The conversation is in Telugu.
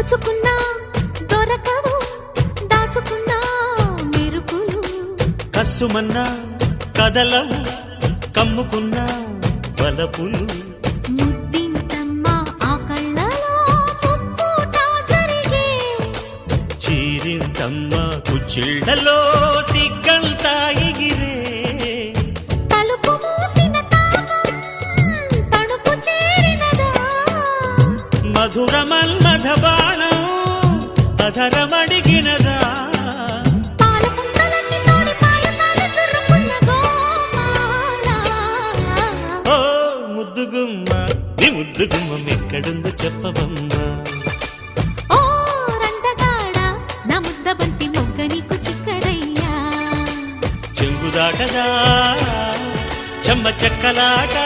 దోచుకున్నా దొరకవు దాచుకున్నా మెరుపులు కస్సుమన్నా కదలవు కమ్ముకున్నా బలపులు ముద్దింతమ్మ ఆ కళ్ళలో ముప్పుట జరిగే చీరింతమ్మ కుచ్చిళ్ళలో సిగ్గంతా ఎగిరే తలుపు మూసిన తాపం తణుకు చేరినదా మధుర మన్మథ బాణం అధరమడిగినదా పాల కుండలన్నీ తోడి పాయసాలు చుర్రుకున్న గోపాల ఓ ముద్దుగుమ్మ నీ ముద్దుగుమ్మం ఎక్కడుందో చెప్పవమ్మా ఓ రందగాడ నా ముద్దబంతి మొగ్గ నీకు చిక్కదయ్యా చెంగుదాటదా చెమ్మ చెక్కలాట